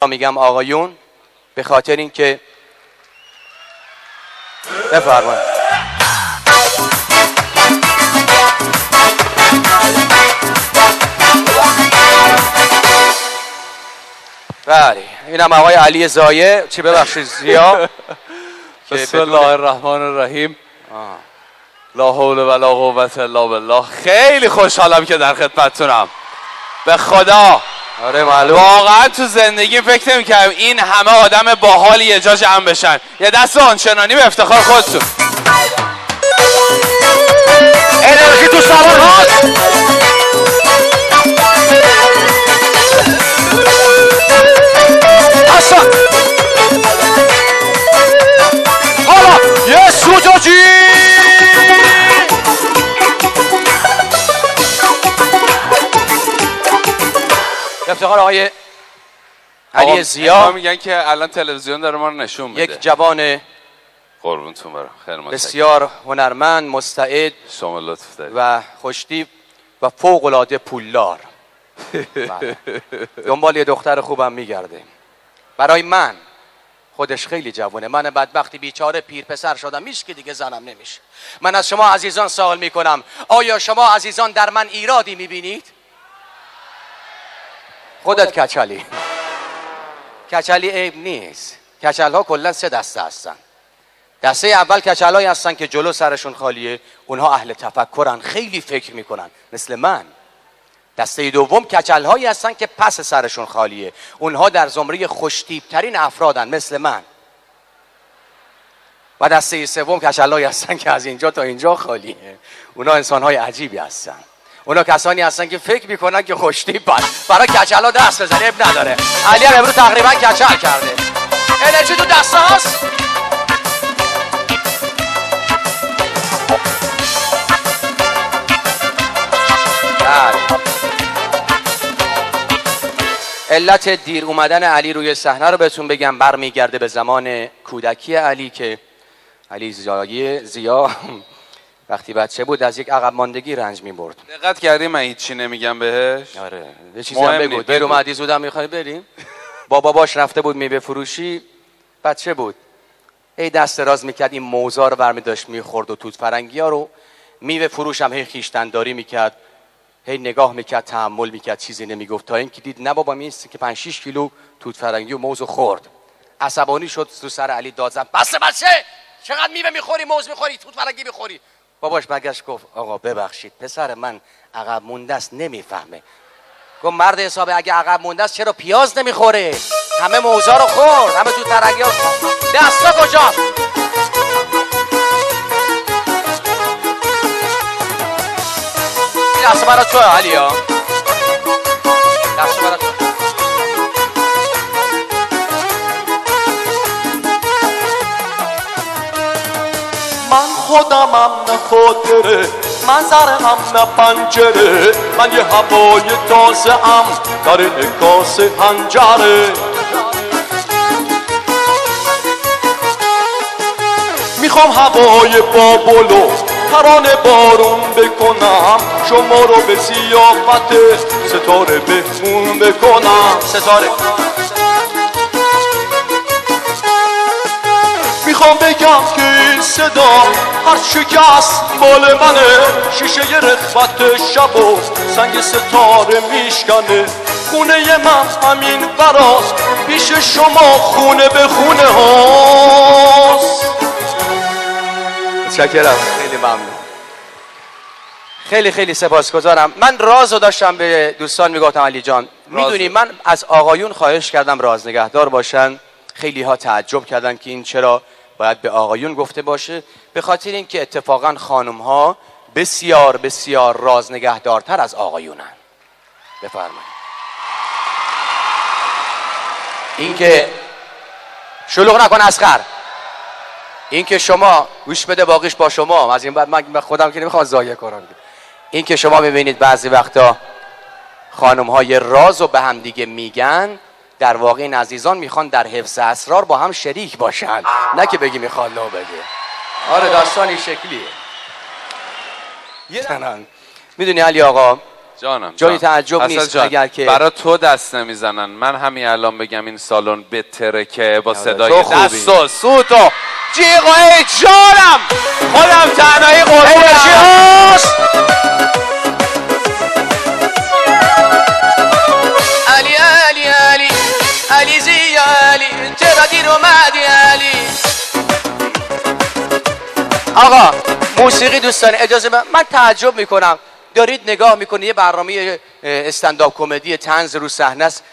میگم آقایون به خاطر اینکه بفرمایید. بله اینم آقای علی زایه چی ببخشید زیا. بسم الله الرحمن الرحیم. لا حول ولا قوت الا بالله. خیلی خوشحالم که در خدمتتونم به خدا. آره معلوم. واقعا تو زندگی فکر نمی‌کردم این همه آدم باحالی یه جا جمع بشن. یه دست آنچنانی به افتخار خودتون. انرژی تو سالن هاست. اصلا حالا یه سوجاجی افتخار آقای علی زیا. میگن که الان تلویزیون داره ما رو نشون میده. یک جوان قربونتون برم. خیلی متشکرم. بسیار هنرمند، مستعد شما لطف دارید و خوشتیپ و فوق العاده پولدار. دنبال یه دختر خوبم میگرده. برای من خودش خیلی جوونه. من بدبختی بیچاره پیر پسر شدم، هیچ که دیگه زنم نمیشه. من از شما عزیزان سوال میکنم، آیا شما عزیزان در من ایرادی میبینید؟ خودت کچلی. کچلی عیب نیست. کچل ها کلا 3 دسته هستن. دسته اول کچلایی هستن که جلو سرشون خالیه، اونها اهل تفکرن، خیلی فکر میکنن مثل من. دسته دوم کچل هایی هستن که پس سرشون خالیه، اونها در زمره خوشتیپ ترین افرادن مثل من. و دسته سوم کچل هایی هستن که از اینجا تا اینجا خالیه، اونها انسان های عجیبی هستن. اونا کسانی هستن که فکر میکنن که خوشتیپن. برای کچل ها دست بزنه اب نداره. علی هم امروز تقریبا کچل کرده. انرژی تو دست هاست. علت دیر اومدن علی روی صحنه رو بهتون بگم، برمیگرده به زمان کودکی علی که علی زیا وقتی بچه بود از یک عقب ماندگی رنج می‌برد. دقت کردی من هیچی نمیگم بهش؟ آره یه چیزی هم بگو. دیر اومدی زودم می‌خوای بریم؟ با باباش رفته بود میوه فروشی، بچه بود. ای دست دراز می‌کرد این موزا رو برمی داشت می‌خورد و توت فرنگی‌ها رو. میوه فروش هم هی خویشتن‌داری می‌کرد. هی نگاه میکرد، تحمل میکرد، چیزی نمیگفت تا اینکه دید نه بابا میسته که 5-6 کیلو توت فرنگی و موز خورد. عصبانی شد، تو سر علی داد زد بس بچه چقدر میوه میخوری، موز میخوری، توت فرنگی میخوری. باباش برگشت گفت آقا ببخشید پسر من عقب مونده است نمیفهمه. گفت مرد حسابه اگه عقب مونده است چرا پیاز نمیخوره؟ همه موزا رو خورد، همه توت فرنگی ها. دستا کجا؟ دست برای توه علی ها. دست برای توه. من خودمم نه خاطره، من زرهم نه پنجره، من یه هوای تازه ام در انعکاس حنجره. میخوام هوای بابلو ترانه بارون بکنم، شما رو به ضیافت ستاره مهمون بکنم. ستاره میخوام بگم که این صدا هر شکست مال منه، شیشه رخوت شب و سنگ ستاره میشکنه. خونه من همین براست، پیش شما خونه به خونه هاست. متشکرم، خیلی ممنون. خیلی خیلی سپاسگزارم. من رازو داشتم به دوستان میگفتم علی جان، میدونی من از آقایون خواهش کردم راز نگهدار باشن. خیلی ها تعجب کردن که این چرا باید به آقایون گفته باشه. به خاطر اینکه اتفاقا خانم ها بسیار بسیار راز نگهدارتر از آقایونن. بفرمایید. اینکه شلوغ نکن اصغر، اینکه شما گوش بده باقیش با شما، از این بعد من خودم که نمیخوام ضایع کنم. این که شما میبینید بعضی وقتا خانم های راز رو به هم دیگه میگن، در واقع این عزیزان میخوان در حفظ اسرار با هم شریک باشن، نه که بگی میخواد نو بگه. آره داستان این شکلیه. میدونی علی آقا، جانم جای تعجب نیست اگر که برای تو دست نمیزنن. من همین الان بگم این سالن بترکه با صدای دست و صوت و جیغ و ای جانم خودم تنهایی قربونش هاست. علی علی علی علی زی علی چرا دیر اومدی علی. آقا موسیقی دوستان اجازه من تعجب میکنم دارید نگاه میکنید یه برنامه استندآپ کمدی طنز رو صحنه است.